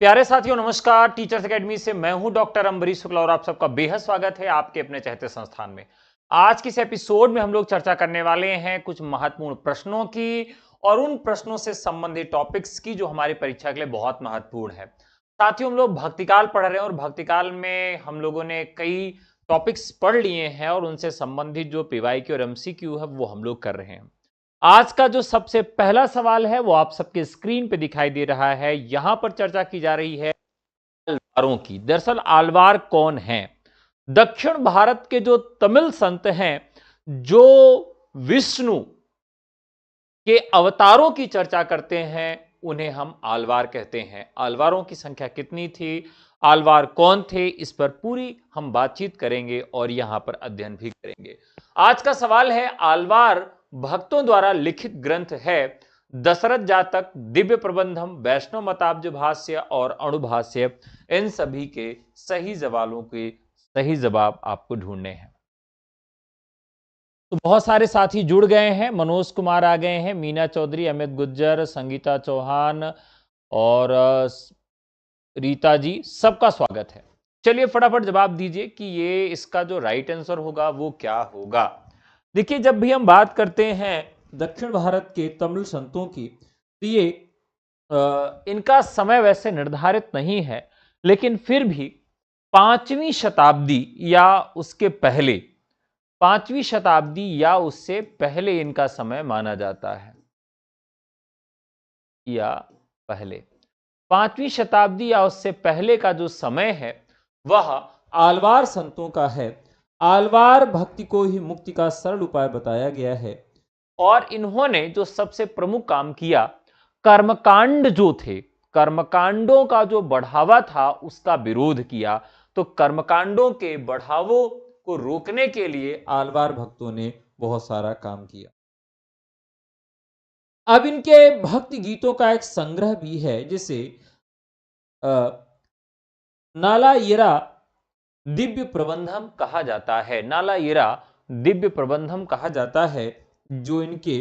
प्यारे साथियों नमस्कार। टीचर्स एकेडमी से मैं हूं डॉक्टर अम्बरीश शुक्ला और आप सबका बेहद स्वागत है आपके अपने चहेते संस्थान में। आज के इस एपिसोड में हम लोग चर्चा करने वाले हैं कुछ महत्वपूर्ण प्रश्नों की और उन प्रश्नों से संबंधित टॉपिक्स की जो हमारी परीक्षा के लिए बहुत महत्वपूर्ण है। साथियों, हम लोग भक्तिकाल पढ़ रहे हैं और भक्तिकाल में हम लोगों ने कई टॉपिक्स पढ़ लिए हैं और उनसे संबंधित जो पीवाईक्यू और एमसीक्यू है वो हम लोग कर रहे हैं। आज का जो सबसे पहला सवाल है वो आप सबके स्क्रीन पे दिखाई दे रहा है। यहां पर चर्चा की जा रही है आलवारों की। दरअसल आलवार कौन है? दक्षिण भारत के जो तमिल संत हैं, जो विष्णु के अवतारों की चर्चा करते हैं, उन्हें हम आलवार कहते हैं। आलवारों की संख्या कितनी थी, आलवार कौन थे, इस पर पूरी हम बातचीत करेंगे और यहां पर अध्ययन भी करेंगे। आज का सवाल है, आलवार भक्तों द्वारा लिखित ग्रंथ है दशरथ जातक, दिव्य प्रबंधम, वैष्णव मताब्ज भाष्य और अणुभाष्य। इन सभी के सही सवालों के सही जवाब आपको ढूंढने हैं। तो बहुत सारे साथी जुड़ गए हैं। मनोज कुमार आ गए हैं, मीना चौधरी, अमित गुज्जर, संगीता चौहान और रीता जी, सबका स्वागत है। चलिए फटाफट जवाब दीजिए कि ये इसका जो राइट आंसर होगा वो क्या होगा। देखिए, जब भी हम बात करते हैं दक्षिण भारत के तमिल संतों की, तो ये इनका समय वैसे निर्धारित नहीं है, लेकिन फिर भी 5वीं शताब्दी या उसके पहले, 5वीं शताब्दी या उससे पहले इनका समय माना जाता है। या पहले 5वीं शताब्दी या उससे पहले का जो समय है वह आलवार संतों का है। आलवार भक्ति को ही मुक्ति का सरल उपाय बताया गया है और इन्होंने जो सबसे प्रमुख काम किया, कर्मकांड जो थे, कर्मकांडों का जो बढ़ावा था उसका विरोध किया। तो कर्मकांडों के बढ़ावों को रोकने के लिए आलवार भक्तों ने बहुत सारा काम किया। अब इनके भक्ति गीतों का एक संग्रह भी है जिसे नालायिरा दिव्य प्रबंधम कहा जाता है। नालायिरा दिव्य प्रबंधम कहा जाता है, जो इनके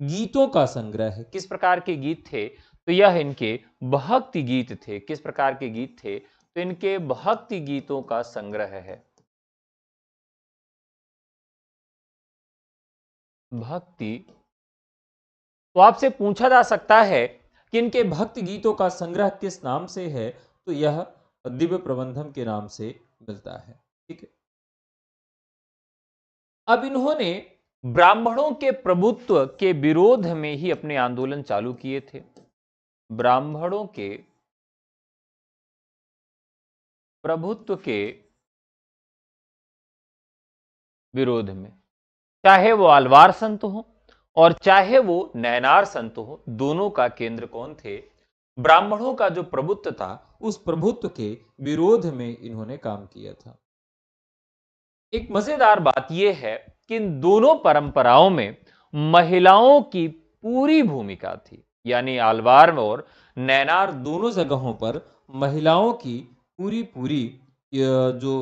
गीतों का संग्रह है। किस प्रकार के गीत थे? तो यह इनके भक्ति गीत थे। किस प्रकार के गीत थे? तो इनके भक्ति गीतों का संग्रह है। भक्ति। तो आपसे पूछा जा सकता है कि इनके भक्ति गीतों का संग्रह किस नाम से है, तो यह दिव्य प्रबंधम के नाम से मिलता है। ठीक है। अब इन्होंने ब्राह्मणों के प्रभुत्व के विरोध में ही अपने आंदोलन चालू किए थे। ब्राह्मणों के प्रभुत्व के विरोध में, चाहे वो आलवार संत हो और चाहे वो नैनार संत हो, दोनों का केंद्र कौन थे? ब्राह्मणों का जो प्रभुत्व था, उस प्रभुत्व के विरोध में इन्होंने काम किया था। एक मजेदार बात यह है कि इन दोनों परंपराओं में महिलाओं की पूरी भूमिका थी। यानी आलवार और नैनार दोनों जगहों पर महिलाओं की पूरी पूरी जो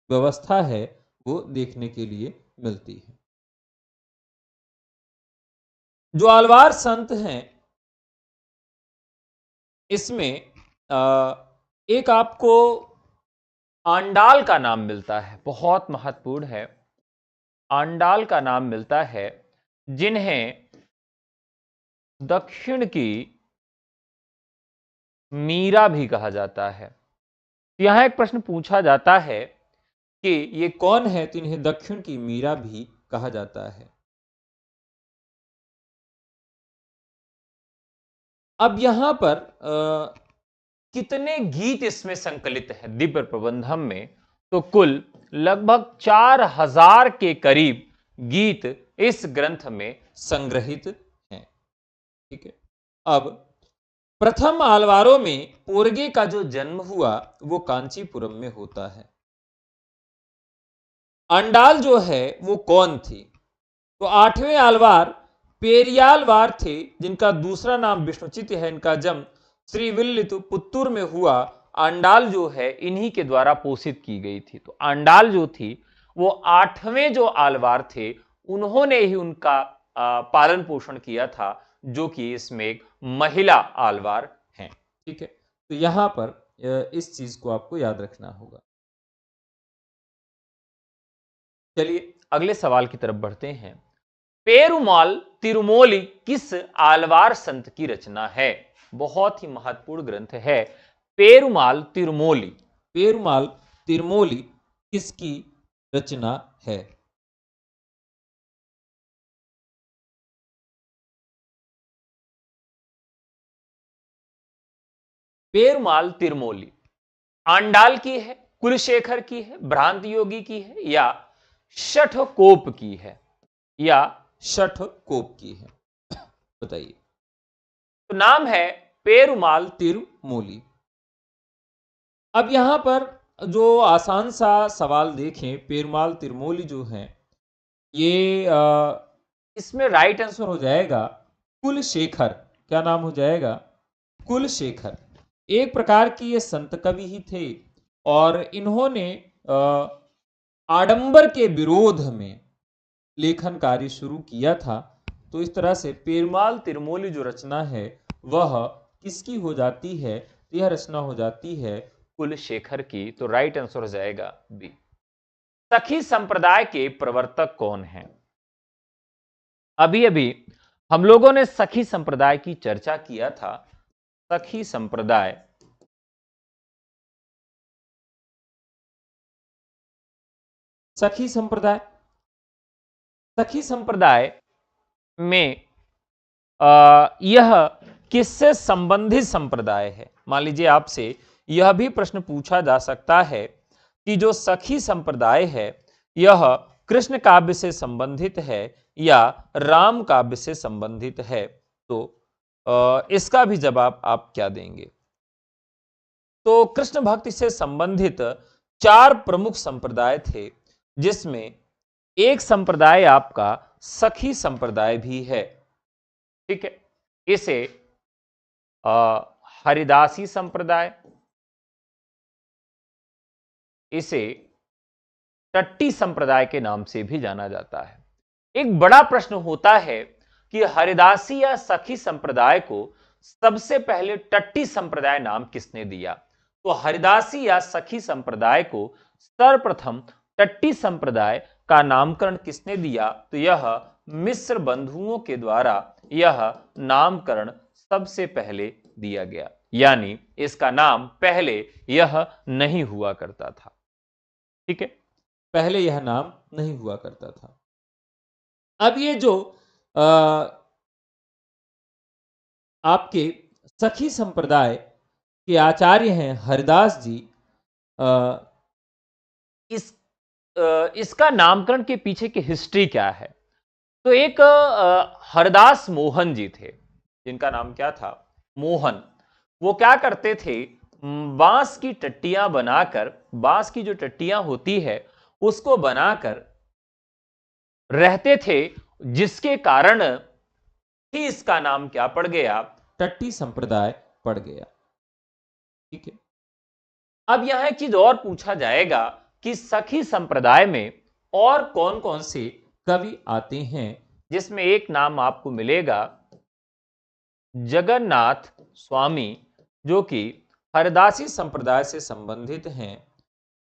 व्यवस्था है वो देखने के लिए मिलती है। जो आलवार संत हैं, इसमें एक आपको आंडाल का नाम मिलता है, बहुत महत्वपूर्ण है। आंडाल का नाम मिलता है, जिन्हें दक्षिण की मीरा भी कहा जाता है। यहां एक प्रश्न पूछा जाता है कि ये कौन है, तो इन्हें दक्षिण की मीरा भी कहा जाता है। अब यहां पर कितने गीत इसमें संकलित हैं दिव्य प्रबंधम में? तो कुल लगभग 4000 के करीब गीत इस ग्रंथ में संग्रहित हैं। ठीक है। अब प्रथम आलवारों में पोरगे का जो जन्म हुआ वो कांचीपुरम में होता है। अंडाल जो है वो कौन थी? तो 8वें आलवार पेरियालवार थे, जिनका दूसरा नाम विष्णुचित है। इनका जन्म श्रीविल्लित पुत्तूर में हुआ। अंडाल जो है इन्हीं के द्वारा पोषित की गई थी। तो अंडाल जो थी वो 8वें जो आलवार थे, उन्होंने ही उनका पालन पोषण किया था, जो कि इसमें एक महिला आलवार हैं। ठीक है। तो यहां पर इस चीज को आपको याद रखना होगा। चलिए अगले सवाल की तरफ बढ़ते हैं। पेरुमाल तिरुमोली किस आलवार संत की रचना है? बहुत ही महत्वपूर्ण ग्रंथ है पेरुमाल तिरुमोली। पेरुमाल तिरुमोली किसकी रचना है? पेरुमाल तिरुमोली आंडाल की है, कुलशेखर की है, भ्रांत योगी की है, या शठकोप की है? या शठकोप की है, बताइए। तो नाम है पेरुमाल। तिरुमोली। अब यहां पर जो आसान सा सवाल देखें, पेरुमाल तिरुमोली जो है ये इसमें राइट आंसर हो जाएगा कुलशेखर। क्या नाम हो जाएगा? कुलशेखर। एक प्रकार की ये संत कवि ही थे और इन्होंने आडंबर के विरोध में लेखन कार्य शुरू किया था। तो इस तरह से पेरुमाल तिरुमोली जो रचना है वह किसकी हो जाती है? यह रचना हो जाती है कुलशेखर की। तो राइट आंसर हो जाएगा बी। सखी संप्रदाय के प्रवर्तक कौन हैं? अभी अभी हम लोगों ने सखी संप्रदाय की चर्चा किया था। सखी संप्रदाय सखी संप्रदाय सखी संप्रदाय में यह किससे संबंधित संप्रदाय है? मान लीजिए आपसे यह भी प्रश्न पूछा जा सकता है कि जो सखी संप्रदाय है यह कृष्ण काव्य से संबंधित है या राम काव्य से संबंधित है। तो इसका भी जवाब आप क्या देंगे? तो कृष्ण भक्ति से संबंधित 4 प्रमुख संप्रदाय थे, जिसमें एक संप्रदाय आपका सखी संप्रदाय भी है। ठीक है, इसे हरिदासी संप्रदाय, इसे टट्टी संप्रदाय के नाम से भी जाना जाता है। एक बड़ा प्रश्न होता है कि हरिदासी या सखी संप्रदाय को सबसे पहले टट्टी संप्रदाय नाम किसने दिया? तो हरिदासी या सखी संप्रदाय को सर्वप्रथम टट्टी संप्रदाय का नामकरण किसने दिया? तो यह मिस्र बंधुओं के द्वारा यह नामकरण सबसे पहले दिया गया, यानी इसका नाम पहले यह नहीं हुआ करता था। ठीक है, पहले यह नाम नहीं हुआ करता था। अब ये जो आपके सखी संप्रदाय के आचार्य हैं हरिदास जी, इस इसका नामकरण के पीछे की हिस्ट्री क्या है? तो एक हरदास मोहन जी थे, जिनका नाम क्या था? मोहन। वो क्या करते थे? बांस की टट्टियां बनाकर, बांस की जो टट्टियां होती है उसको बनाकर रहते थे, जिसके कारण ही इसका नाम क्या पड़ गया? टट्टी संप्रदाय पड़ गया। ठीक है, अब यहां एक चीज और पूछा जाएगा कि सखी संप्रदाय में और कौन कौन से कवि आते हैं? जिसमें एक नाम आपको मिलेगा जगन्नाथ स्वामी, जो कि हरदासी संप्रदाय से संबंधित हैं।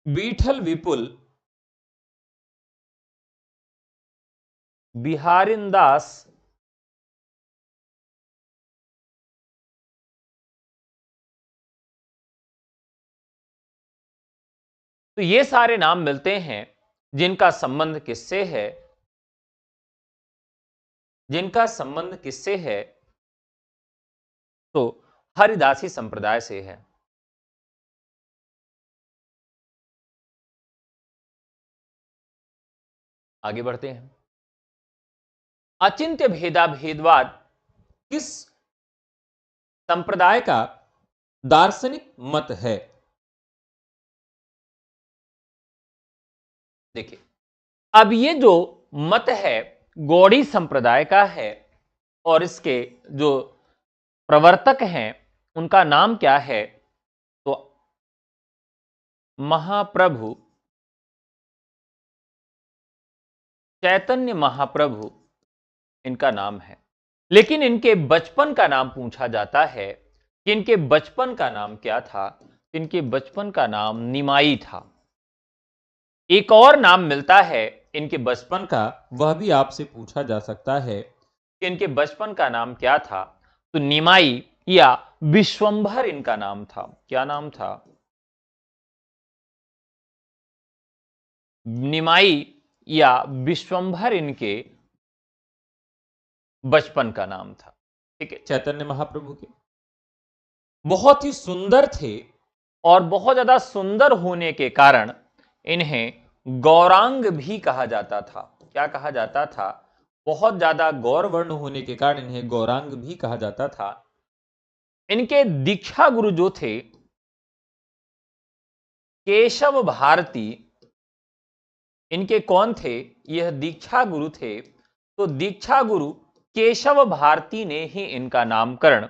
बीठल विपुल, बिहारिंदास, तो ये सारे नाम मिलते हैं जिनका संबंध किससे है? जिनका संबंध किससे है? तो हरिदासी संप्रदाय से है। आगे बढ़ते हैं। अचिंत्य भेदा भेदवाद किस संप्रदाय का दार्शनिक मत है? देखिए, अब ये जो मत है गौड़ी संप्रदाय का है और इसके जो प्रवर्तक हैं उनका नाम क्या है? तो महाप्रभु चैतन्य महाप्रभु इनका नाम है। लेकिन इनके बचपन का नाम पूछा जाता है कि इनके बचपन का नाम क्या था? इनके बचपन का नाम निमाई था। एक और नाम मिलता है इनके बचपन का, वह भी आपसे पूछा जा सकता है। कि इनके बचपन का नाम क्या था? तो निमाई या विश्वंभर इनका नाम था। क्या नाम था? निमाई या विश्वंभर इनके बचपन का नाम था। ठीक है। चैतन्य महाप्रभु के बहुत ही सुंदर थे। और बहुत ज्यादा सुंदर होने के कारण इन्हें गौरांग भी कहा जाता था। क्या कहा जाता था? बहुत ज्यादा गौरवर्ण होने के कारण इन्हें गौरांग भी कहा जाता था। इनके दीक्षा गुरु जो थे केशव भारती, इनके कौन थे? यह दीक्षा गुरु थे। तो दीक्षा गुरु केशव भारती ने ही इनका नामकरण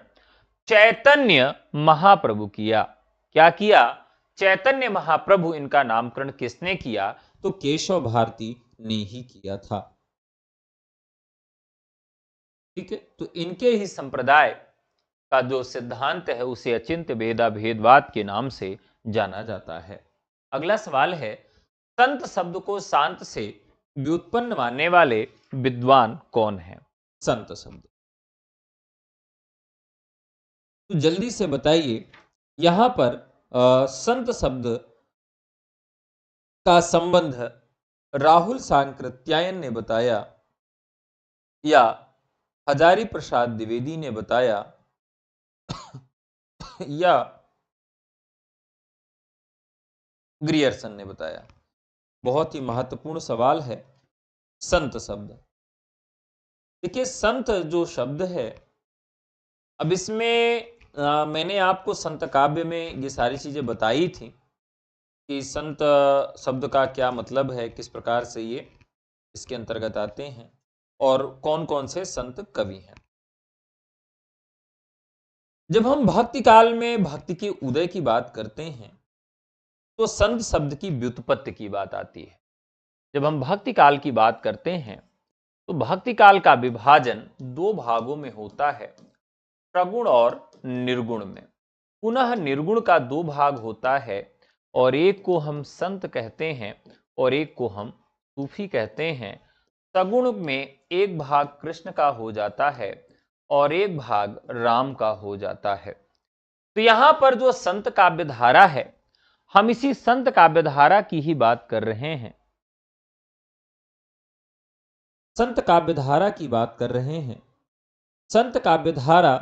चैतन्य महाप्रभु किया। क्या किया? चैतन्य महाप्रभु इनका नामकरण किसने किया? तो केशव भारती ने ही किया था। ठीक है। तो इनके ही संप्रदाय का जो सिद्धांत है उसे अचिंत्य भेदा भेदवाद के नाम से जाना जाता है। अगला सवाल है, संत शब्द को शांत से व्युत्पन्न मानने वाले विद्वान कौन है? संत शब्द तो जल्दी से बताइए। यहां पर संत शब्द का संबंध राहुल सांकृत्यायन ने बताया या हजारी प्रसाद द्विवेदी ने बताया या ग्रियर्सन ने बताया? बहुत ही महत्वपूर्ण सवाल है संत शब्द। देखिए, संत जो शब्द है, अब इसमें मैंने आपको संत काव्य में ये सारी चीजें बताई थी कि संत शब्द का क्या मतलब है, किस प्रकार से ये इसके अंतर्गत आते हैं और कौन कौन से संत कवि हैं। जब हम भक्ति काल में भक्ति के उदय की बात करते हैं तो संत शब्द की व्युत्पत्ति की बात आती है। जब हम भक्ति काल की बात करते हैं तो भक्ति काल का विभाजन दो भागों में होता है, प्रगुण और निर्गुण में। पुनः निर्गुण का दो भाग होता है और एक को हम संत कहते हैं और एक को हम सूफी कहते हैं। सगुण में एक भाग कृष्ण का हो जाता है और एक भाग राम का हो जाता है। तो यहां पर जो संत काव्यधारा है, हम इसी संत काव्यधारा की ही बात कर रहे हैं। संत काव्यधारा की बात कर रहे हैं। संत काव्यधारा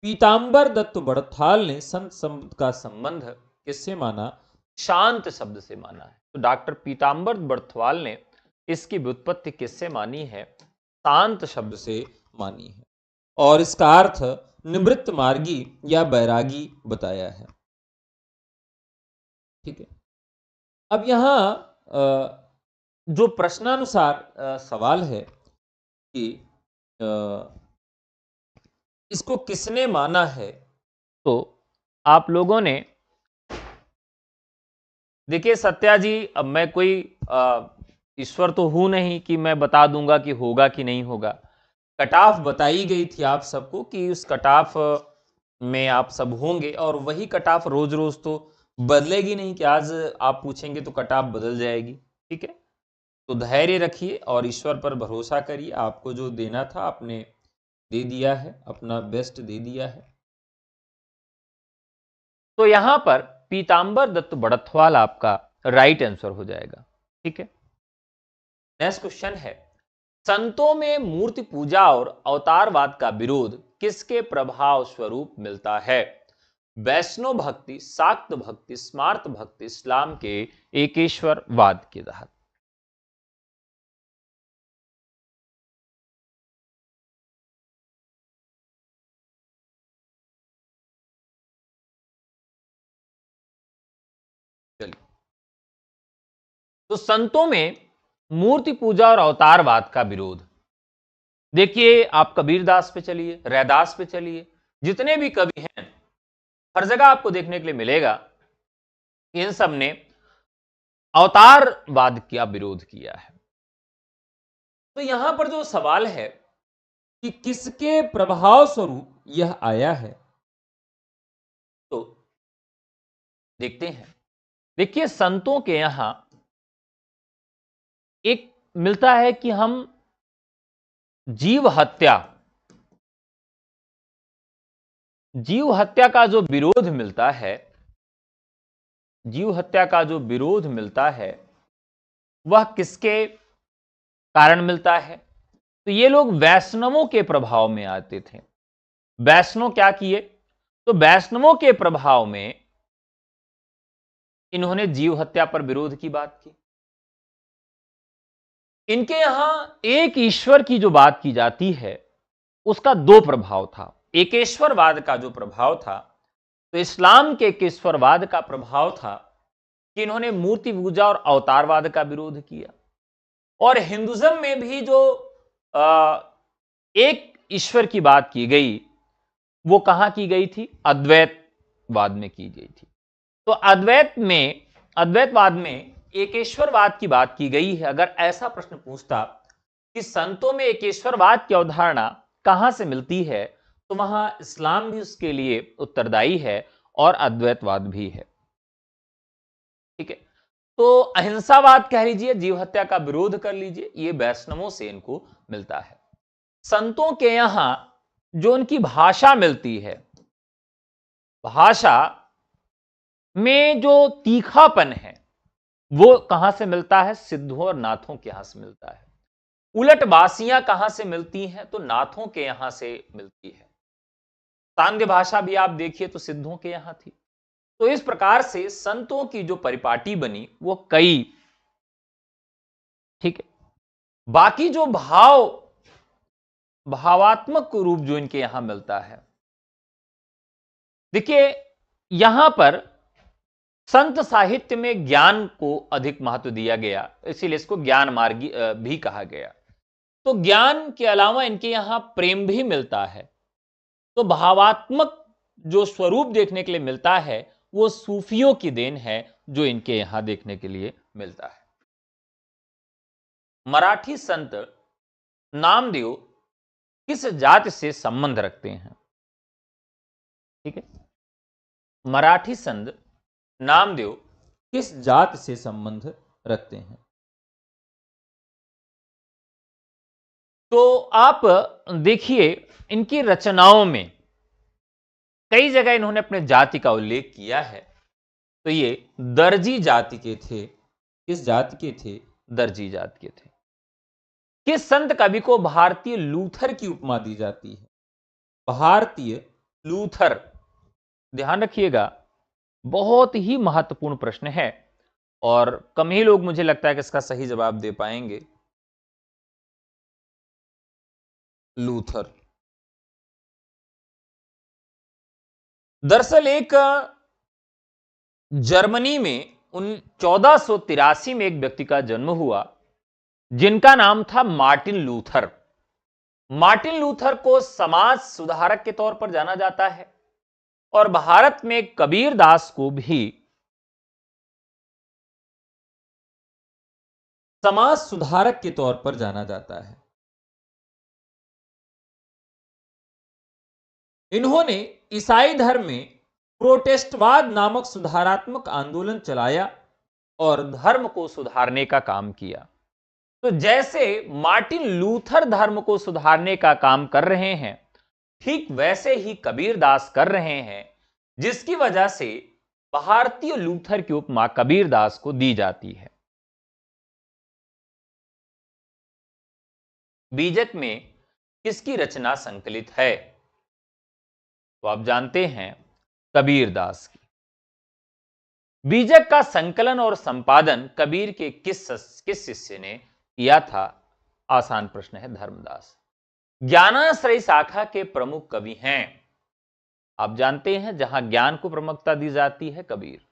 पीतांबर दत्त बड़थाल ने संत शब्द का संबंध किससे माना? शांत शब्द से माना है। तो डॉक्टर पीतांबर बड़थवाल ने इसकी व्युत्पत्ति किससे मानी है? शांत शब्द से मानी है और इसका अर्थ निवृत्त मार्गी या बैरागी बताया है। ठीक है। अब यहां जो प्रश्नानुसार सवाल है कि इसको किसने माना है, तो आप लोगों ने देखिए सत्या जी, अब मैं कोई ईश्वर तो हूं नहीं कि मैं बता दूंगा कि होगा कि नहीं होगा। कट ऑफ बताई गई थी आप सबको कि उस कट ऑफ में आप सब होंगे और वही कट ऑफ रोज रोज तो बदलेगी नहीं कि आज आप पूछेंगे तो कट ऑफ बदल जाएगी। ठीक है। तो धैर्य रखिए और ईश्वर पर भरोसा करिए। आपको जो देना था आपने दे दिया है, अपना बेस्ट दे दिया है। तो यहां पर पीतांबर दत्त बड़थवाल आपका राइट आंसर हो जाएगा। ठीक है। नेक्स्ट क्वेश्चन है, संतों में मूर्ति पूजा और अवतारवाद का विरोध किसके प्रभाव स्वरूप मिलता है? वैष्णव भक्ति, शाक्त भक्ति, स्मार्त भक्ति, इस्लाम के एकेश्वरवाद के तहत। चलिए, तो संतों में मूर्ति पूजा और अवतारवाद का विरोध, देखिए आप कबीरदास पे चलिए, रैदास पे चलिए, जितने भी कवि हैं हर जगह आपको देखने के लिए मिलेगा इन सब ने अवतारवाद का विरोध किया है। तो यहां पर जो सवाल है कि किसके प्रभाव स्वरूप यह आया है, देखते हैं। देखिए, संतों के यहां एक मिलता है कि हम जीव हत्या जीव हत्या का जो विरोध मिलता है, जीव हत्या का जो विरोध मिलता है वह किसके कारण मिलता है? तो ये लोग वैष्णवों के प्रभाव में आते थे। वैष्णव क्या किए? तो वैष्णवों के प्रभाव में इन्होंने जीव हत्या पर विरोध की बात की। इनके यहां एक ईश्वर की जो बात की जाती है उसका दो प्रभाव था। एकेश्वरवाद का जो प्रभाव था, तो इस्लाम के एकेश्वरवाद का प्रभाव था कि इन्होंने मूर्ति पूजा और अवतारवाद का विरोध किया। और हिंदुज्म में भी जो एक ईश्वर की बात की गई वो कहां की गई थी? अद्वैतवाद में की गई थी। तो अद्वैतवाद में एकेश्वरवाद की बात की गई है। अगर ऐसा प्रश्न पूछता कि संतों में एकेश्वरवाद की अवधारणा कहां से मिलती है, तो वहां इस्लाम भी उसके लिए उत्तरदायी है और अद्वैतवाद भी है। ठीक है, तो अहिंसावाद कह लीजिए, जीव हत्या का विरोध कर लीजिए, ये वैष्णवों से इनको मिलता है। संतों के यहां जो उनकी भाषा मिलती है, भाषा में जो तीखापन है वो कहां से मिलता है? सिद्धों और नाथों के यहां से मिलता है। उलट बासियां कहां से मिलती हैं? तो नाथों के यहां से मिलती है। तांद्य भाषा भी आप देखिए तो सिद्धों के यहां थी। तो इस प्रकार से संतों की जो परिपाटी बनी वो कई, ठीक है। बाकी जो भावात्मक रूप जो इनके यहां मिलता है, देखिए यहां पर संत साहित्य में ज्ञान को अधिक महत्व दिया गया, इसीलिए इसको ज्ञान मार्गी भी कहा गया। तो ज्ञान के अलावा इनके यहां प्रेम भी मिलता है। तो भावात्मक जो स्वरूप देखने के लिए मिलता है वो सूफियों की देन है जो इनके यहां देखने के लिए मिलता है। मराठी संत नामदेव किस जाति से संबंध रखते हैं? ठीक है, मराठी संत नामदेव किस जात से संबंध रखते हैं? तो आप देखिए इनकी रचनाओं में कई जगह इन्होंने अपने जाति का उल्लेख किया है। तो ये दर्जी जाति के थे। किस जाति के थे? दर्जी जाति के थे। किस संत कवि को भारतीय लूथर की उपमा दी जाती है? भारतीय लूथर, ध्यान रखिएगा, बहुत ही महत्वपूर्ण प्रश्न है और कम ही लोग मुझे लगता है कि इसका सही जवाब दे पाएंगे। लूथर दरअसल एक जर्मनी में 1483 में एक व्यक्ति का जन्म हुआ जिनका नाम था मार्टिन लूथर। मार्टिन लूथर को समाज सुधारक के तौर पर जाना जाता है और भारत में कबीर दास को भी समाज सुधारक के तौर पर जाना जाता है। इन्होंने ईसाई धर्म में प्रोटेस्टवाद नामक सुधारात्मक आंदोलन चलाया और धर्म को सुधारने का काम किया। तो जैसे मार्टिन लूथर धर्म को सुधारने का काम कर रहे हैं, ठीक वैसे ही कबीर दास कर रहे हैं, जिसकी वजह से भारतीय लूथर की उपमा कबीर दास को दी जाती है। बीजक में किसकी रचना संकलित है? तो आप जानते हैं कबीर दास की। बीजक का संकलन और संपादन कबीर के किस शिष्य ने किया था? आसान प्रश्न है, धर्मदास। ज्ञानाश्रय शाखा के प्रमुख कवि हैं, आप जानते हैं, जहां ज्ञान को प्रमुखता दी जाती है, कबीर।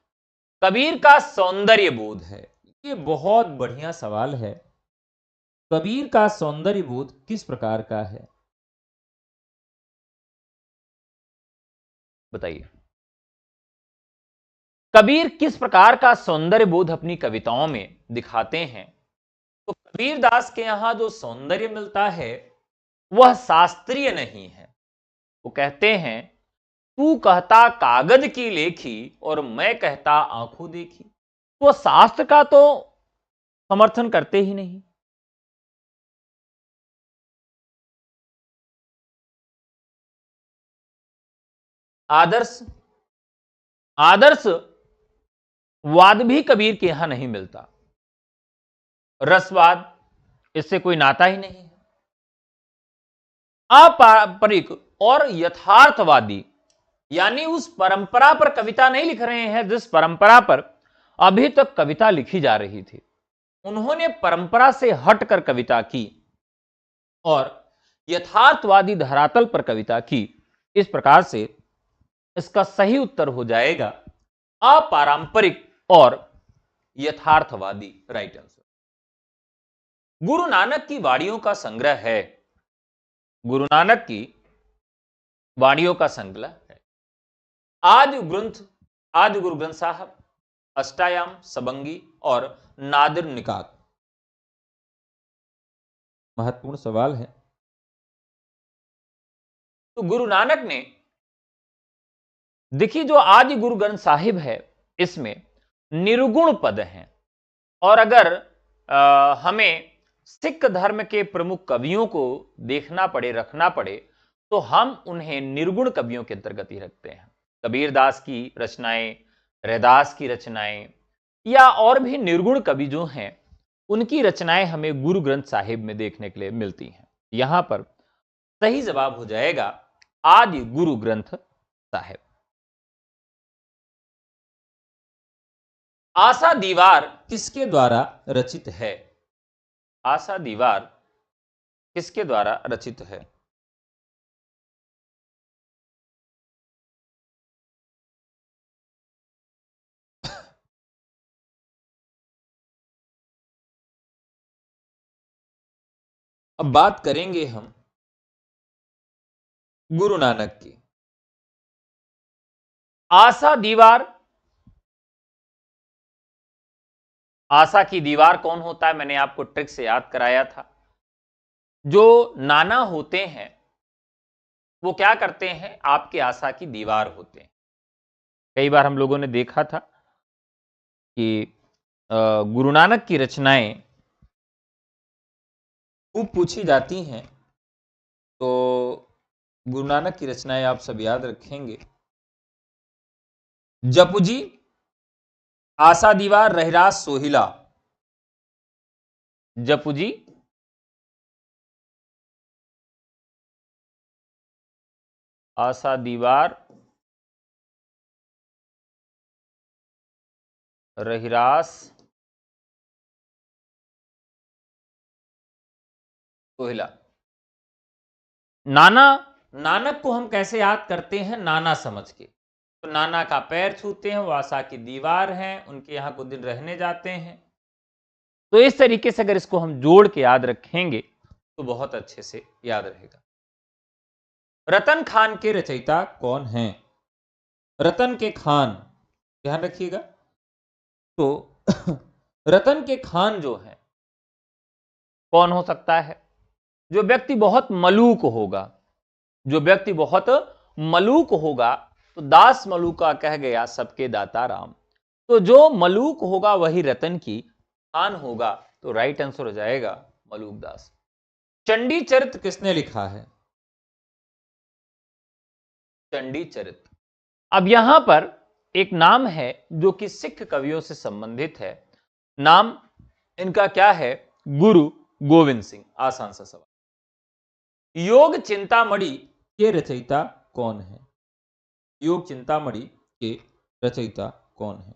कबीर का सौंदर्य बोध है, ये बहुत बढ़िया सवाल है। कबीर का सौंदर्य बोध किस प्रकार का है? बताइए, कबीर किस प्रकार का सौंदर्य बोध अपनी कविताओं में दिखाते हैं? तो कबीर दास के यहां जो सौंदर्य मिलता है वह शास्त्रीय नहीं है। वो कहते हैं तू कहता कागज की लेखी और मैं कहता आंखों देखी। वो शास्त्र का तो समर्थन करते ही नहीं। आदर्श आदर्श वाद भी कबीर के यहां नहीं मिलता। रसवाद, इससे कोई नाता ही नहीं है। अपारंपरिक और यथार्थवादी, यानी उस परंपरा पर कविता नहीं लिख रहे हैं जिस परंपरा पर अभी तक कविता लिखी जा रही थी। उन्होंने परंपरा से हटकर कविता की और यथार्थवादी धरातल पर कविता की। इस प्रकार से इसका सही उत्तर हो जाएगा अपारंपरिक और यथार्थवादी, राइट आंसर। गुरु नानक की वाणियों का संग्रह है। गुरु नानक की वाणियों का संग्रह है। आज गुरु ग्रंथ साहब, अष्टायाम, सबंगी और नादिर निकात। महत्वपूर्ण सवाल है। तो गुरु नानक ने, देखिए जो आज गुरु ग्रंथ साहिब है इसमें निर्गुण पद हैं। और अगर हमें सिख धर्म के प्रमुख कवियों को देखना पड़े, रखना पड़े, तो हम उन्हें निर्गुण कवियों के अंतर्गत ही रखते हैं। कबीर दास की रचनाएं, रैदास की रचनाएं या और भी निर्गुण कवि जो हैं उनकी रचनाएं हमें गुरु ग्रंथ साहिब में देखने के लिए मिलती हैं। यहां पर सही जवाब हो जाएगा आदि गुरु ग्रंथ साहिब। आशा दीवार किसके द्वारा रचित है? आशा दीवार किसके द्वारा रचित है? अब बात करेंगे हम गुरु नानक की। आशा दीवार, आशा की दीवार कौन होता है? मैंने आपको ट्रिक से याद कराया था। जो नाना होते हैं वो क्या करते हैं? आपके आशा की दीवार होते हैं। कई बार हम लोगों ने देखा था कि गुरु नानक की रचनाएं खूब पूछी जाती हैं, तो गुरु नानक की रचनाएं आप सब याद रखेंगे। जपुजी, आशा दीवार, रहिरास, सोहिला। जपुजी, आशा दीवार, रहिरास, सोहिला। नानक को हम कैसे याद करते हैं? नाना समझ के। तो नाना का पैर छूते हैं, वो आशा की दीवार हैं, उनके यहां कुछ दिन रहने जाते हैं। तो इस तरीके से अगर इसको हम जोड़ के याद रखेंगे तो बहुत अच्छे से याद रहेगा। रतन खान के रचयिता कौन हैं? रतन के खान, ध्यान रखिएगा। तो रतन के खान जो है कौन हो सकता है? जो व्यक्ति बहुत मलूक होगा, जो व्यक्ति बहुत मलूक होगा, तो दास मलूका कह गया सबके दाता राम। तो जो मलूक होगा वही रतन की खान होगा। तो राइट आंसर हो जाएगा मलूक दास। चंडी चरित्र किसने लिखा है? चंडी चरित्र, अब यहां पर एक नाम है जो कि सिख कवियों से संबंधित है। नाम इनका क्या है? गुरु गोविंद सिंह। आसान सा सवाल। योग चिंतामणि के रचयिता कौन है? योग चिंतामणि के रचयिता कौन है?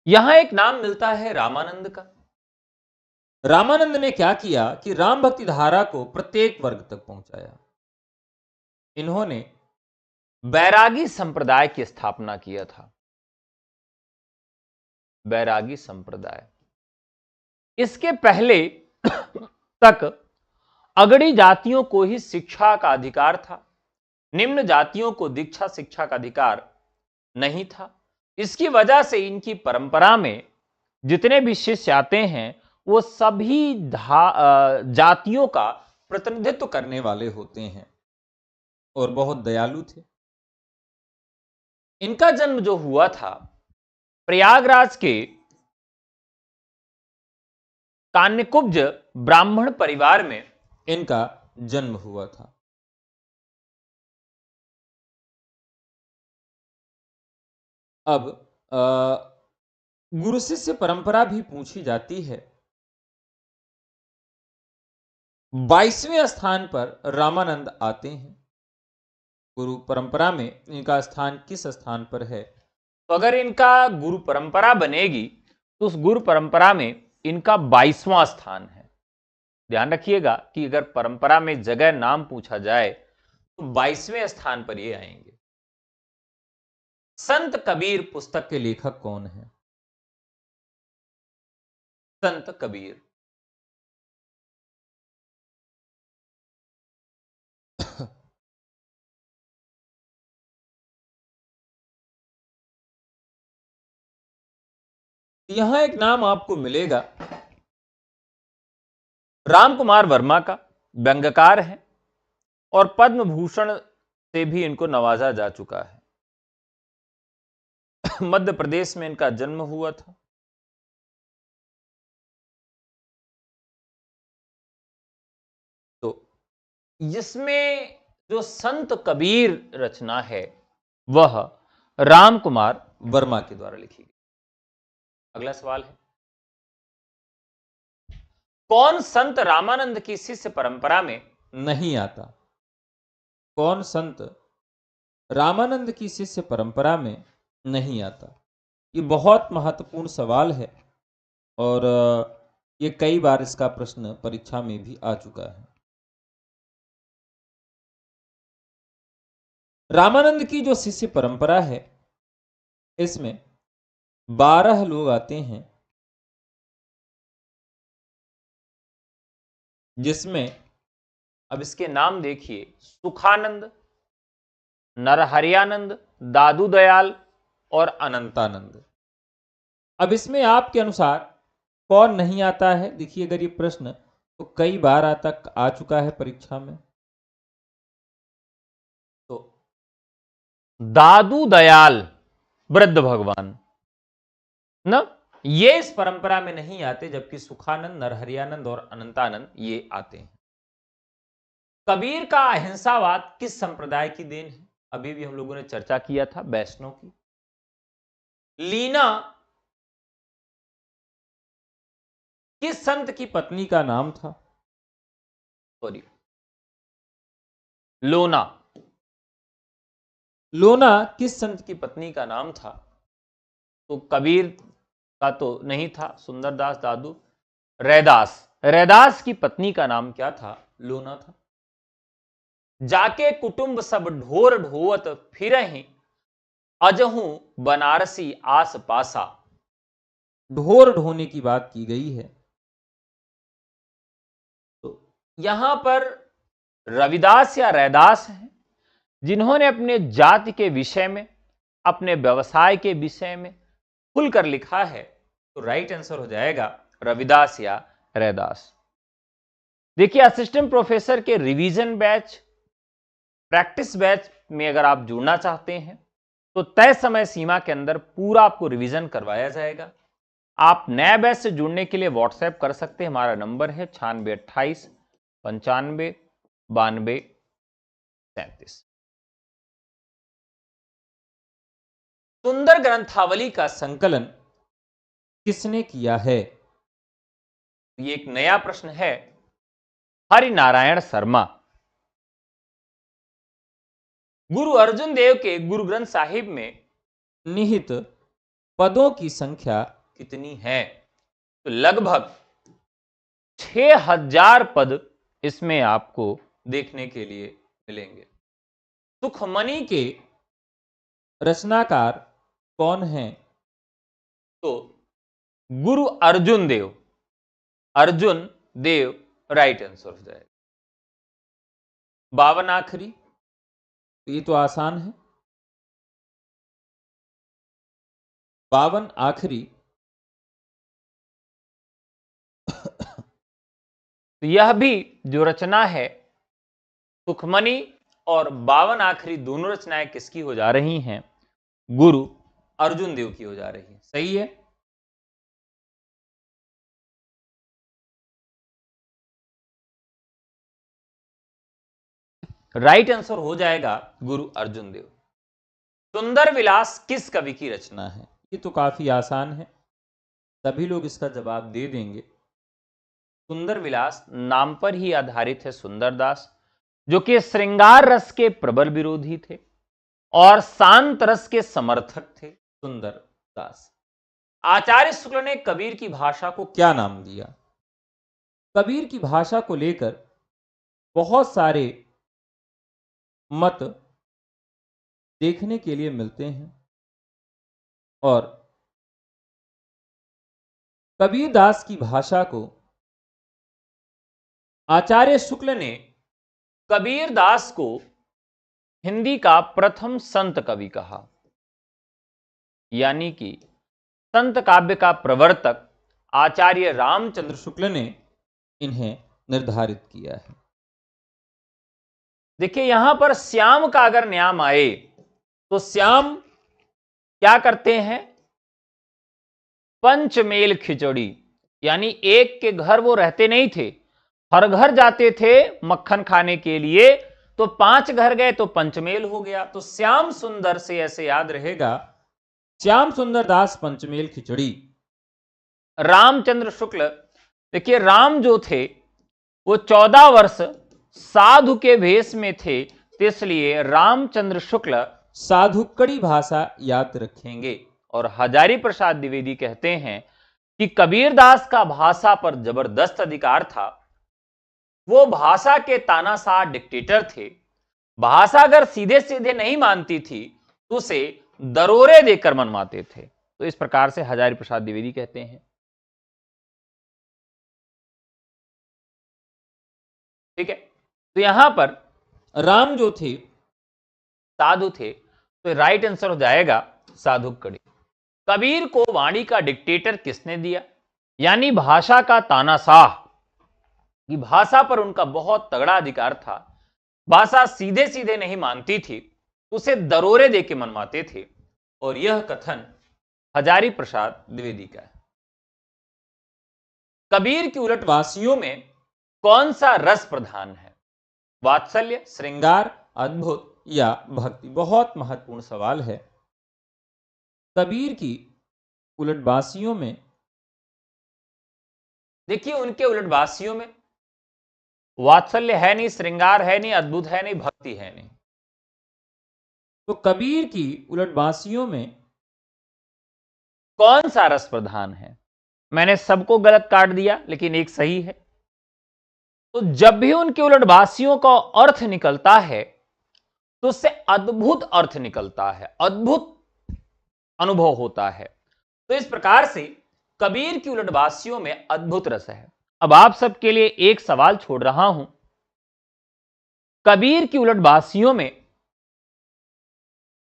यहां एक नाम मिलता है रामानंद का। रामानंद ने क्या किया कि राम भक्ति धारा को प्रत्येक वर्ग तक पहुंचाया। इन्होंने बैरागी संप्रदाय की स्थापना किया था। बैरागी संप्रदाय, इसके पहले तक अगड़ी जातियों को ही शिक्षा का अधिकार था, निम्न जातियों को दीक्षा शिक्षा का अधिकार नहीं था। इसकी वजह से इनकी परंपरा में जितने भी शिष्य आते हैं वो सभी जातियों का प्रतिनिधित्व करने वाले होते हैं और बहुत दयालु थे। इनका जन्म जो हुआ था प्रयागराज के कान्यकुब्ज ब्राह्मण परिवार में इनका जन्म हुआ था। अब गुरु शिष्य परंपरा भी पूछी जाती है। 22वें स्थान पर रामानंद आते हैं। गुरु परंपरा में इनका स्थान किस स्थान पर है? तो अगर इनका गुरु परंपरा बनेगी तो उस गुरु परंपरा में इनका 22वां स्थान है। ध्यान रखिएगा कि अगर परंपरा में जगह नाम पूछा जाए तो 22वें स्थान पर ये आएंगे। संत कबीर पुस्तक के लेखक कौन है? संत कबीर। यहां एक नाम आपको मिलेगा, राम कुमार वर्मा का, व्यंग्यकार हैं और पद्म भूषण से भी इनको नवाजा जा चुका है। मध्य प्रदेश में इनका जन्म हुआ था। तो जिसमें जो संत कबीर रचना है वह राम कुमार वर्मा के द्वारा लिखी गई। अगला सवाल है, कौन संत रामानंद की शिष्य परंपरा में नहीं आता? कौन संत रामानंद की शिष्य परंपरा में नहीं आता? ये बहुत महत्वपूर्ण सवाल है और ये कई बार इसका प्रश्न परीक्षा में भी आ चुका है। रामानंद की जो शिष्य परंपरा है इसमें 12 लोग आते हैं, जिसमें अब इसके नाम देखिए, सुखानंद, नरहरियानंद, दादू दयाल और अनंतानंद। अब इसमें आपके अनुसार कौन नहीं आता है? देखिए, अगर ये प्रश्न तो कई बार तक आ चुका है परीक्षा में। तो दादू दयाल वृद्ध भगवान न, ये इस परंपरा में नहीं आते, जबकि सुखानंद, नरहरियानंद और अनंतानंद ये आते हैं। कबीर का अहिंसावाद किस संप्रदाय की देन है? अभी भी हम लोगों ने चर्चा किया था, वैष्णव की। लीना किस संत की पत्नी का नाम था? सॉरी, लोना। लोना किस संत की पत्नी का नाम था? तो कबीर का तो नहीं था, सुंदरदास दादू। रैदास, रैदास की पत्नी का नाम क्या था? लोना था। जाके कुटुंब सब ढोर ढोवत फिरहि, अजहू बनारसी आस पासा। ढोर ढोने की बात की गई है। तो यहां पर रविदास या रैदास हैं जिन्होंने अपने जाति के विषय में, अपने व्यवसाय के विषय में खुलकर लिखा है। तो राइट आंसर हो जाएगा रविदास या रैदास। देखिए, असिस्टेंट प्रोफेसर के रिवीजन बैच, प्रैक्टिस बैच में अगर आप जुड़ना चाहते हैं तो तय समय सीमा के अंदर पूरा आपको रिवीजन करवाया जाएगा। आप नए बैच से जुड़ने के लिए व्हाट्सएप कर सकते हैं। हमारा नंबर है 9628 95 92 37। सुंदर ग्रंथावली का संकलन किसने किया है? ये एक नया प्रश्न है। हरिनारायण शर्मा। गुरु अर्जुन देव के गुरु ग्रंथ साहिब में निहित पदों की संख्या कितनी है? तो लगभग 6000 पद इसमें आपको देखने के लिए मिलेंगे। सुखमणि के रचनाकार कौन हैं? तो गुरु अर्जुन देव, अर्जुन देव राइट आंसर हो जाएगा। 52 आखरी तो ये तो आसान है। 52 आखिरी। तो यह भी जो रचना है सुखमनी और 52 आखिरी दोनों रचनाएं किसकी हो जा रही हैं? गुरु अर्जुन देव की हो जा रही है। सही है। राइट आंसर हो जाएगा गुरु अर्जुन देव। सुंदर विलास किस कवि की रचना है? ये तो काफी आसान है, सभी लोग इसका जवाब दे देंगे। सुंदर विलास नाम पर ही आधारित है सुंदरदास, जो कि श्रृंगार रस के प्रबल विरोधी थे और शांत रस के समर्थक थे। सुंदरदास। आचार्य शुक्ल ने कबीर की भाषा को क्या नाम दिया? कबीर की भाषा को लेकर बहुत सारे मत देखने के लिए मिलते हैं और कबीर दास की भाषा को आचार्य शुक्ल ने कबीर दास को हिंदी का प्रथम संत कवि कहा, यानी कि संत काव्य का प्रवर्तक आचार्य रामचंद्र शुक्ल ने इन्हें निर्धारित किया है। देखिए यहां पर श्याम का अगर नाम आए तो श्याम क्या करते हैं? पंचमेल खिचड़ी, यानी एक के घर वो रहते नहीं थे, हर घर जाते थे मक्खन खाने के लिए, तो 5 घर गए तो पंचमेल हो गया। तो श्याम सुंदर से ऐसे याद रहेगा, श्याम सुंदर दास पंचमेल खिचड़ी। रामचंद्र शुक्ल, देखिए राम जो थे वो 14 वर्ष साधु के भेष में थे, तो इसलिए रामचंद्र शुक्ल साधुकड़ी भाषा याद रखेंगे। और हजारी प्रसाद द्विवेदी कहते हैं कि कबीरदास का भाषा पर जबरदस्त अधिकार था। वो भाषा के तानाशाह डिक्टेटर थे। भाषा अगर सीधे सीधे नहीं मानती थी तो उसे दरोरे देकर मनवाते थे। तो इस प्रकार से हजारी प्रसाद द्विवेदी कहते हैं। ठीक है, तो यहां पर राम जो थे साधु थे, तो राइट आंसर हो जाएगा साधुकड़ी। कबीर को वाणी का डिक्टेटर किसने दिया? यानी भाषा का तानाशाह, कि भाषा पर उनका बहुत तगड़ा अधिकार था, भाषा सीधे सीधे नहीं मानती थी, उसे दरोरे देके मनवाते थे। और यह कथन हजारी प्रसाद द्विवेदी का है। कबीर की उलटवासियों में कौन सा रस प्रधान है? वात्सल्य, श्रृंगार, अद्भुत या भक्ति? बहुत महत्वपूर्ण सवाल है। कबीर की उलटवासियों में, देखिए उनके उलटवासियों में वात्सल्य है नहीं, श्रृंगार है नहीं, अद्भुत है नहीं, भक्ति है नहीं। तो कबीर की उलटवासियों में कौन सा रस प्रधान है? मैंने सबको गलत काट दिया, लेकिन एक सही है। तो जब भी उनके उलटवासियों का अर्थ निकलता है तो उससे अद्भुत अर्थ निकलता है, अद्भुत अनुभव होता है। तो इस प्रकार से कबीर की उलटवासियों में अद्भुत रस है। अब आप सबके लिए एक सवाल छोड़ रहा हूं, कबीर की उलटवासियों में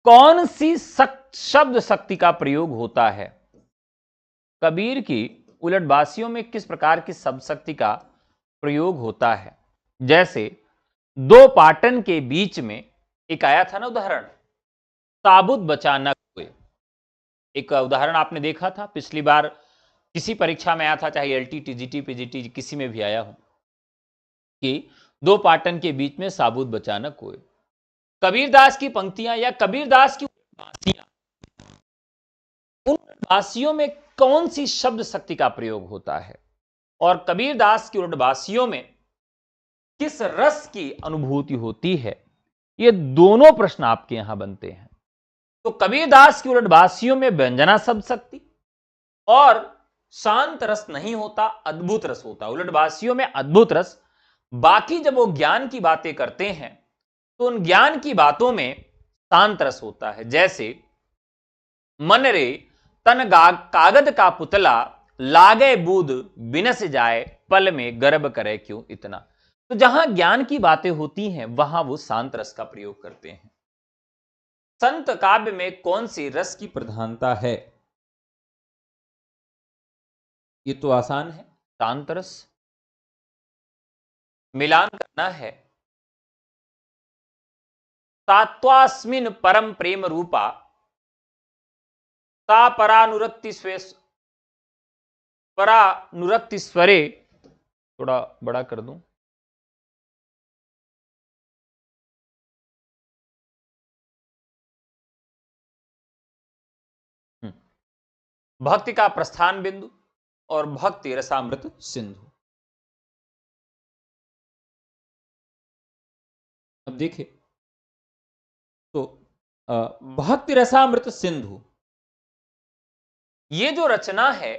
कौन सी शब्द शक्ति का प्रयोग होता है? कबीर की उलटवासियों में किस प्रकार की शब्द शक्ति का प्रयोग होता है? जैसे दो पाटन के बीच में एक आया था ना उदाहरण, साबुत बचा न कोई। एक उदाहरण आपने देखा था पिछली बार, किसी परीक्षा में आया था, चाहे एलटी, टीजीटी, पीजीटी, किसी में भी आया हो, कि दो पाटन के बीच में साबुत बचा न कोई। कबीरदास की पंक्तियां या कबीरदास की उलटवासियां, उन उलटवासियों में कौन सी शब्द शक्ति का प्रयोग होता है और कबीरदास की उलटवासियों में किस रस की अनुभूति होती है? ये दोनों प्रश्न आपके यहां बनते हैं। तो कबीरदास की उलटवासियों में व्यंजना शब्द शक्ति और शांत रस नहीं होता, अद्भुत रस होता। उलटवासियों में अद्भुत रस, बाकी जब वो ज्ञान की बातें करते हैं तो उन ज्ञान की बातों में शांत रस होता है। जैसे मन रे तन कागद का पुतला, लागे बूद बिनस जाए, पल में गर्भ करे क्यों इतना। तो जहां ज्ञान की बातें होती हैं वहां वो शांत रस का प्रयोग करते हैं। संत काव्य में कौन सी रस की प्रधानता है? ये तो आसान है, शांत रस। मिलान करना है। तात्वास्मिन परम प्रेम रूपा ता परानुरक्ति स्वे परानुरक्ति स्वरे, थोड़ा बड़ा कर दूं, भक्ति का प्रस्थान बिंदु और भक्ति रसामृत सिंधु। अब देखिए तो भक्ति रसामृत सिंधु, ये जो रचना है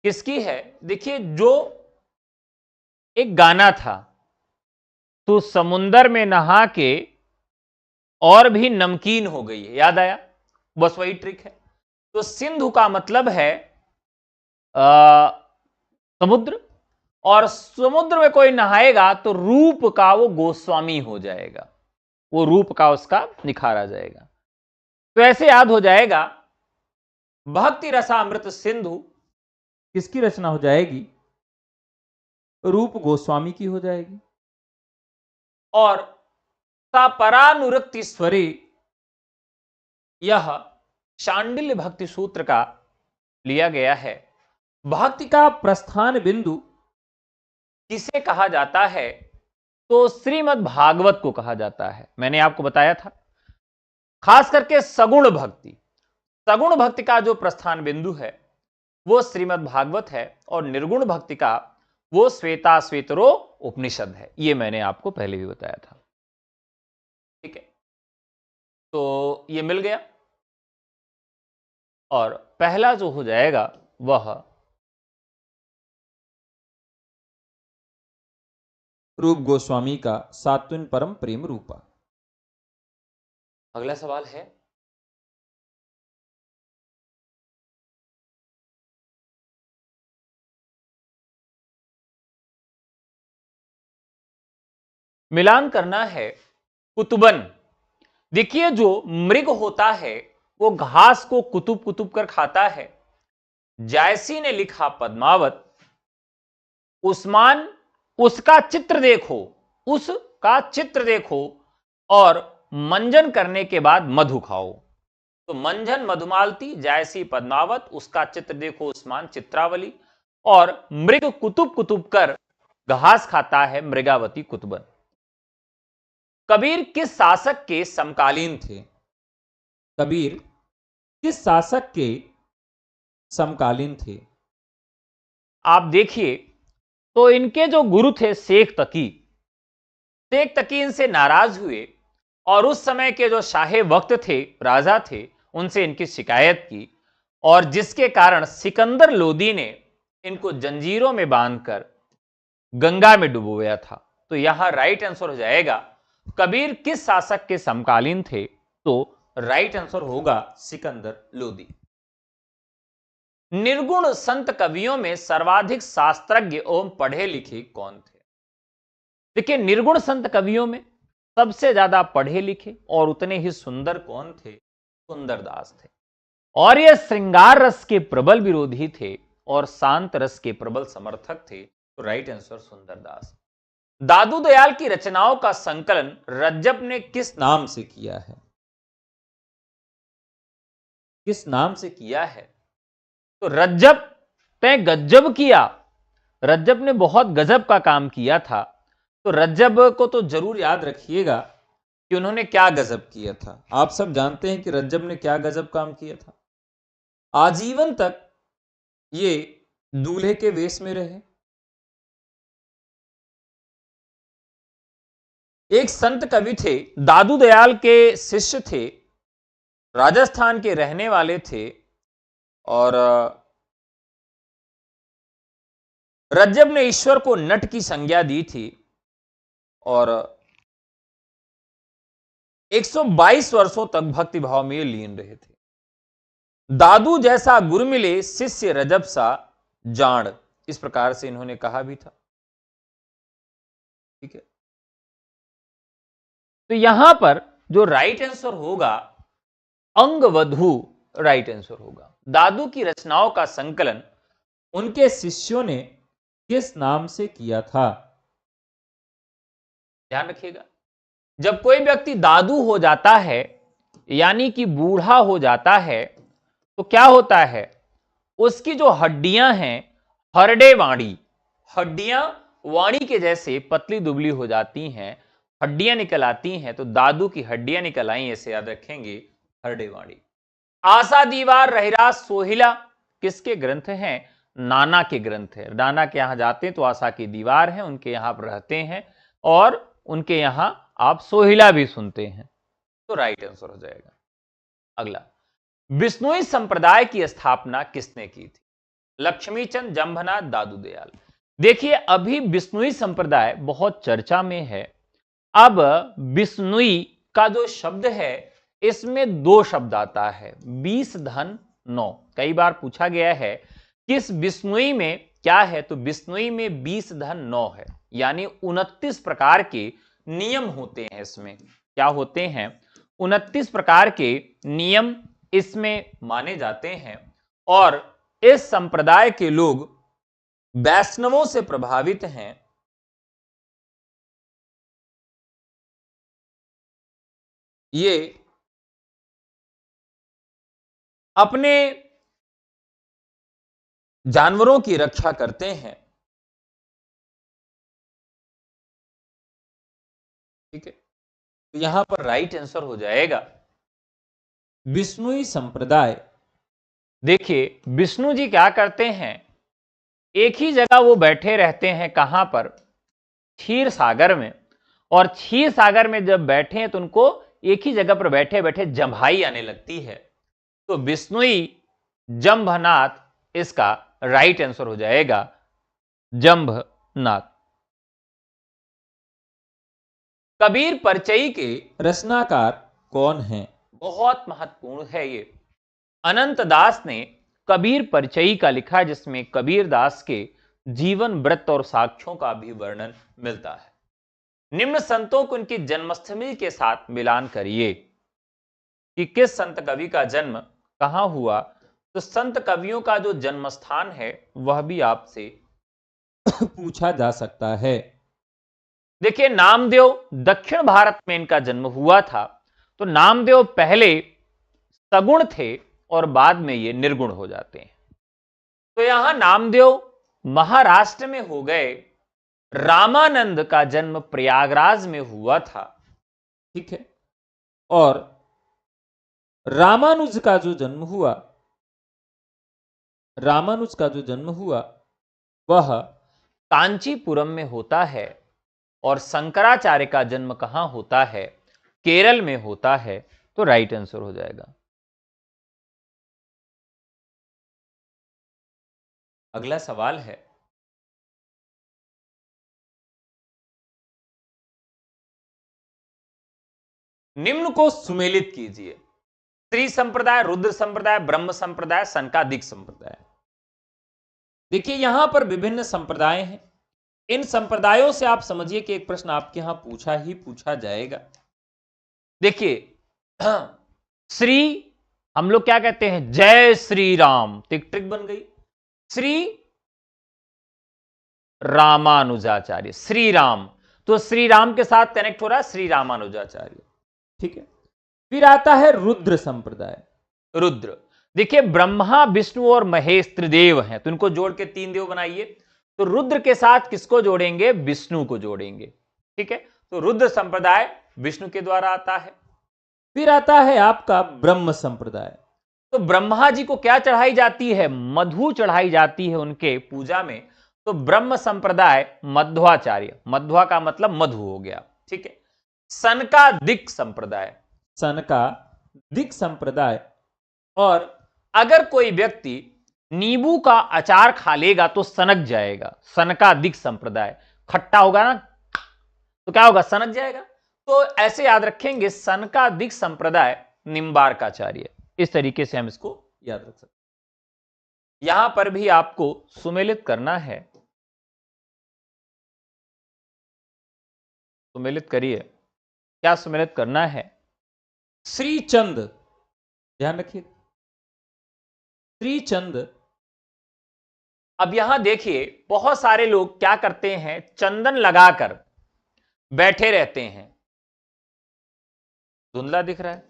किसकी है? देखिए, जो एक गाना था, तो समुंदर में नहा के और भी नमकीन हो गई है, याद आया? बस वही ट्रिक है। तो सिंधु का मतलब है समुद्र, और समुद्र में कोई नहाएगा तो रूप का वो गोस्वामी हो जाएगा, वो रूप का उसका निखार आ जाएगा। तो ऐसे याद हो जाएगा, भक्ति रसामृत सिंधु किसकी रचना हो जाएगी? रूप गोस्वामी की हो जाएगी। और परानुरक्ति स्वरे, यह शांडिल्य भक्ति सूत्र का लिया गया है। भक्ति का प्रस्थान बिंदु किसे कहा जाता है? तो श्रीमद् भागवत को कहा जाता है। मैंने आपको बताया था, खास करके सगुण भक्ति, सगुण भक्ति का जो प्रस्थान बिंदु है वो श्रीमद् भागवत है, और निर्गुण भक्ति का वो श्वेता श्वेतरो उपनिषद है। ये मैंने आपको पहले भी बताया था। ठीक है, तो ये मिल गया। और पहला जो हो जाएगा वह रूप गोस्वामी का सात्विन परम प्रेम रूपा। अगला सवाल है, मिलान करना है कुतुबन। देखिए, जो मृग होता है वो घास को कुतुब कुतुब कर खाता है। जायसी ने लिखा पद्मावत, उस्मान उसका चित्र देखो, उसका चित्र देखो और मंजन करने के बाद मधु खाओ। तो मंजन मधुमालती, जायसी पद्मावत, उसका चित्र देखो उस्मान चित्रावली, और मृग कुतुब कुतुब कर घास खाता है मृगावती कुतुबन। कबीर किस शासक के समकालीन थे? कबीर किस शासक के समकालीन थे? आप देखिए, तो इनके जो गुरु थे शेख तकी, शेख तकी इनसे नाराज हुए और उस समय के जो शाहे वक्त थे, राजा थे, उनसे इनकी शिकायत की, और जिसके कारण सिकंदर लोदी ने इनको जंजीरों में बांधकर गंगा में डुबोया था। तो यहां राइट आंसर हो जाएगा, कबीर किस शासक के समकालीन थे? तो राइट आंसर होगा सिकंदर लोदी। निर्गुण संत कवियों में सर्वाधिक शास्त्रज्ञ एवं पढ़े लिखे कौन थे? देखिए, निर्गुण संत कवियों में सबसे ज्यादा पढ़े लिखे और उतने ही सुंदर कौन थे? सुंदरदास थे। और ये श्रृंगार रस के प्रबल विरोधी थे और शांत रस के प्रबल समर्थक थे। तो राइट आंसर सुंदरदास। दादू दयाल की रचनाओं का संकलन रज्जब ने किस नाम से किया है? किस नाम से किया है? तो रज्जब तय गज्जब किया, रज्जब ने बहुत गजब का काम किया था। तो रज्जब को तो जरूर याद रखिएगा कि उन्होंने क्या गजब किया था। आप सब जानते हैं कि रज्जब ने क्या गजब काम किया था। आजीवन तक ये दूल्हे के वेश में रहे। एक संत कवि थे, दादू दयाल के शिष्य थे, राजस्थान के रहने वाले थे, और रज्जब ने ईश्वर को नट की संज्ञा दी थी और 122 वर्षों तक भक्ति भाव में लीन रहे थे। दादू जैसा गुरु मिले शिष्य रजब सा जान, इस प्रकार से इन्होंने कहा भी था। ठीक है, तो यहां पर जो राइट आंसर होगा अंगवधू राइट आंसर होगा। दादू की रचनाओं का संकलन उनके शिष्यों ने किस नाम से किया था? ध्यान रखिएगा, जब कोई व्यक्ति दादू हो जाता है यानी कि बूढ़ा हो जाता है तो क्या होता है, उसकी जो हड्डियां हैं हरडे वाणी, हड्डियां वाणी के जैसे पतली दुबली हो जाती हैं, हड्डियां निकल आती हैं, तो दादू की हड्डियां निकल आई, ऐसे याद रखेंगे हरडे वाणी। आशा दीवार रहिराज सोहिला किसके ग्रंथ हैं? नाना के ग्रंथ है। नाना के यहां जाते हैं तो आशा की दीवार है, उनके यहां आप रहते हैं और उनके यहां आप सोहिला भी सुनते हैं, तो राइट आंसर हो जाएगा। अगला, बिश्नोई संप्रदाय की स्थापना किसने की थी? लक्ष्मीचंद, जंभनाथ, दादू दयाल। देखिए अभी बिश्नोई संप्रदाय बहुत चर्चा में है। अब बिश्नोई का जो शब्द है इसमें दो शब्द आता है, 20 धन 9। कई बार पूछा गया है किस बिश्नोई में क्या है, तो बिश्नोई में 20 धन 9 है, यानी 29 प्रकार के नियम होते हैं। इसमें क्या होते हैं? 29 प्रकार के नियम इसमें माने जाते हैं और इस संप्रदाय के लोग वैष्णवों से प्रभावित हैं। ये अपने जानवरों की रक्षा करते हैं। ठीक है, तो यहां पर राइट आंसर हो जाएगा बिश्नोई संप्रदाय। देखिए विष्णु जी क्या करते हैं, एक ही जगह वो बैठे रहते हैं, कहां पर? क्षीर सागर में। और क्षीर सागर में जब बैठे हैं तो उनको एक ही जगह पर बैठे बैठे जम्भाई आने लगती है, तो बिश्नोई जंभनाथ इसका राइट आंसर हो जाएगा, जंभनाथ। कबीर परचई के रचनाकार कौन है? बहुत महत्वपूर्ण है ये। अनंत दास ने कबीर परचई का लिखा, जिसमें कबीर दास के जीवन व्रत और साक्ष्यों का भी वर्णन मिलता है। निम्न संतों को उनकी जन्मस्थली के साथ मिलान करिए कि किस संत कवि का जन्म कहां हुआ, तो संत कवियों का जो जन्म स्थान है वह भी आपसे पूछा जा सकता है। देखिए नामदेव दक्षिण भारत में इनका जन्म हुआ था, तो नामदेव पहले सगुण थे और बाद में ये निर्गुण हो जाते हैं। तो यहां नामदेव महाराष्ट्र में हो गए। रामानंद का जन्म प्रयागराज में हुआ था। ठीक है, और रामानुज का जो जन्म हुआ, रामानुज का जो जन्म हुआ वह कांचीपुरम में होता है। और शंकराचार्य का जन्म कहां होता है? केरल में होता है, तो राइट आंसर हो जाएगा। अगला सवाल है, निम्न को सुमेलित कीजिए। श्री संप्रदाय, रुद्र संप्रदाय, ब्रह्म संप्रदाय, सनकादिक संप्रदाय। देखिए यहां पर विभिन्न संप्रदाय हैं। इन संप्रदायों से आप समझिए कि एक प्रश्न आपके यहां पूछा जाएगा। देखिए श्री, हम लोग क्या कहते हैं? जय श्री राम, टिक टिक बन गई। श्री रामानुजाचार्य, श्री राम, तो श्री राम के साथ कनेक्ट हो रहा है श्री रामानुजाचार्य। ठीक है, फिर आता है रुद्र संप्रदाय। रुद्र, देखिए ब्रह्मा, विष्णु और महेश त्रिदेव हैं, तो इनको जोड़ के 3 देव बनाइए। तो रुद्र के साथ किसको जोड़ेंगे? विष्णु को जोड़ेंगे। ठीक है, तो रुद्र संप्रदाय विष्णु के द्वारा आता है। फिर आता है आपका ब्रह्म संप्रदाय। तो ब्रह्मा जी को क्या चढ़ाई जाती है? मधु चढ़ाई जाती है उनके पूजा में। तो ब्रह्म संप्रदाय मध्वाचार्य, मध्वा का मतलब मधु हो गया। ठीक है, सनकादिक संप्रदाय, सनकादिक संप्रदाय। और अगर कोई व्यक्ति नींबू का अचार खा लेगा तो सनक जाएगा, सनकादिक संप्रदाय। खट्टा होगा ना तो क्या होगा? सनक जाएगा। तो ऐसे याद रखेंगे, सनकादिक संप्रदाय निम्बार्काचार्य। इस तरीके से हम इसको याद रख सकते हैं। यहां पर भी आपको सुमेलित करना है, सुमेलित करिए। क्या सुमेलित करना है? श्रीचंद, ध्यान रखिए, श्रीचंद। अब यहां देखिए बहुत सारे लोग क्या करते हैं, चंदन लगाकर बैठे रहते हैं। धुंधला दिख रहा है।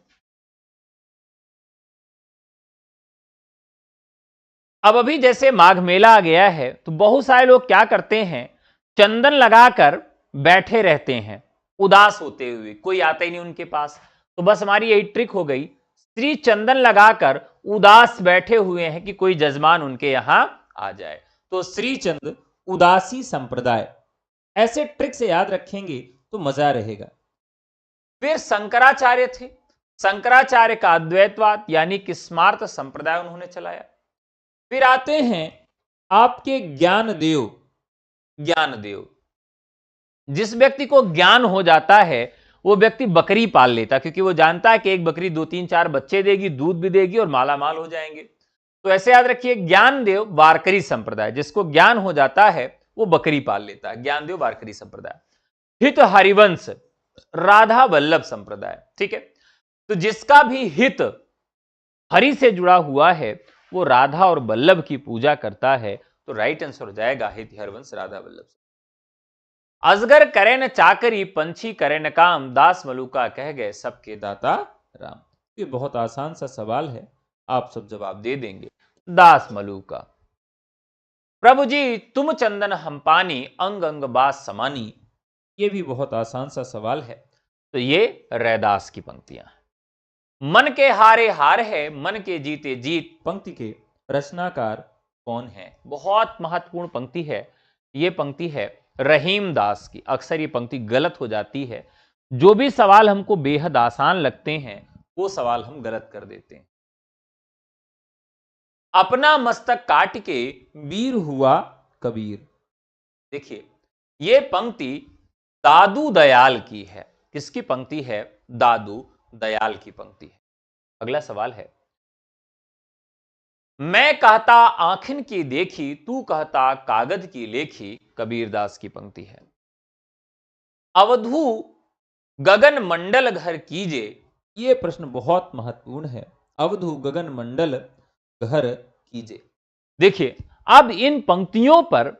अब अभी जैसे माघ मेला आ गया है तो बहुत सारे लोग क्या करते हैं, चंदन लगाकर बैठे रहते हैं उदास होते हुए, कोई आता ही नहीं उनके पास। तो बस हमारी यही ट्रिक हो गई, श्री चंदन लगाकर उदास बैठे हुए हैं कि कोई जजमान उनके यहां आ जाए। तो श्रीचंद उदासी संप्रदाय, ऐसे ट्रिक से याद रखेंगे तो मजा रहेगा। फिर शंकराचार्य थे। शंकराचार्य का अद्वैतवाद यानी कि स्मार्त संप्रदाय उन्होंने चलाया। फिर आते हैं आपके ज्ञानदेव। ज्ञानदेव, जिस व्यक्ति को ज्ञान हो जाता है वो व्यक्ति बकरी पाल लेता, क्योंकि वो जानता है कि एक बकरी 2-3-4 बच्चे देगी, दूध भी देगी और माला माल हो जाएंगे। तो ऐसे याद रखिए, ज्ञानदेव वारकरी संप्रदाय, जिसको ज्ञान हो जाता है वो बकरी पाल लेता है, ज्ञानदेव वारकरी संप्रदाय। हित हरिवंश राधा वल्लभ संप्रदाय, ठीक है। तो जिसका भी हित हरि से जुड़ा हुआ है वो राधा और वल्लभ की पूजा करता है। तो राइट आंसर हो जाएगा हित हरिवंश राधा वल्लभ। अजगर करे न चाकरी, पंछी करे न काम, दास मलुका कह गए सबके दाता राम। ये बहुत आसान सा सवाल है, आप सब जवाब दे देंगे। दास मलुका। प्रभु जी तुम चंदन हम पानी, अंग अंग बास समानी। ये भी बहुत आसान सा सवाल है। तो ये रैदास की पंक्तियां हैं। मन के हारे हार है, मन के जीते जीत। पंक्ति के रचनाकार कौन है? बहुत महत्वपूर्ण पंक्ति है। ये पंक्ति है रहीम दास की। अक्सर ये पंक्ति गलत हो जाती है, जो भी सवाल हमको बेहद आसान लगते हैं वो सवाल हम गलत कर देते हैं। अपना मस्तक काट के वीर हुआ कबीर। देखिए ये पंक्ति दादू दयाल की है। किसकी पंक्ति है? दादू दयाल की पंक्ति है। अगला सवाल है, मैं कहता आंखिन की देखी, तू कहता कागज की लेखी। कबीरदास की पंक्ति है। अवधू गगन मंडल घर कीजे। ये प्रश्न बहुत महत्वपूर्ण है। अवधू गगन मंडल घर कीजे। देखिए अब इन पंक्तियों पर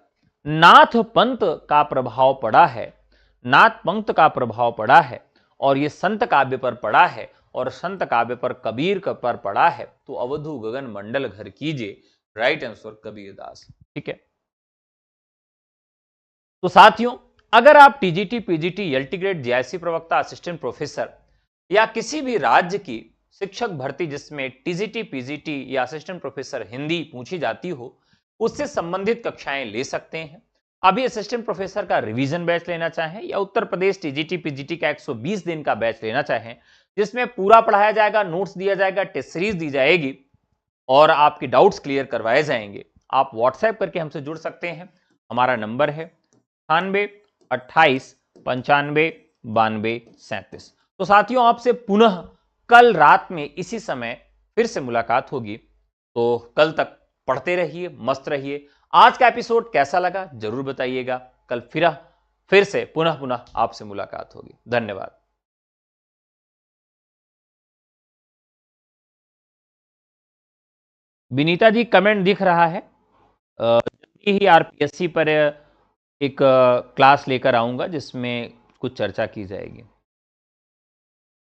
नाथ पंथ का प्रभाव पड़ा है। नाथ पंथ का प्रभाव पड़ा है और ये संत काव्य पर पड़ा है और संत काव्य पर कबीर पर पड़ा है। तो अवधू गगन मंडल घर कीजे, राइट आंसर कबीरदास, ठीक है। तो साथियों, अगर आप TGT, PGT, LT grade, GIC प्रवक्ता, असिस्टेंट प्रोफेसर या किसी भी राज्य की शिक्षक भर्ती जिसमें टीजीटी, पीजीटी या असिस्टेंट प्रोफेसर हिंदी पूछी जाती हो, उससे संबंधित कक्षाएं ले सकते हैं। अभी असिस्टेंट प्रोफेसर का रिवीजन बैच लेना चाहें या उत्तर प्रदेश टीजीटी, पीजीटी का 120 दिन का बैच लेना चाहें, जिसमें पूरा पढ़ाया जाएगा, नोट्स दिया जाएगा, टेस्ट सीरीज दी जाएगी और आपके डाउट्स क्लियर करवाए जाएंगे, आप व्हाट्सएप करके हमसे जुड़ सकते हैं। हमारा नंबर है 98 28 95 92 37। तो साथियों, आपसे पुनः कल रात में इसी समय फिर से मुलाकात होगी। तो कल तक पढ़ते रहिए, मस्त रहिए। आज का एपिसोड कैसा लगा जरूर बताइएगा। कल फिर से पुनः आपसे मुलाकात होगी। धन्यवाद। विनीता जी कमेंट दिख रहा है, जल्दी ही आरपीएससी पर एक क्लास लेकर आऊंगा जिसमें कुछ चर्चा की जाएगी।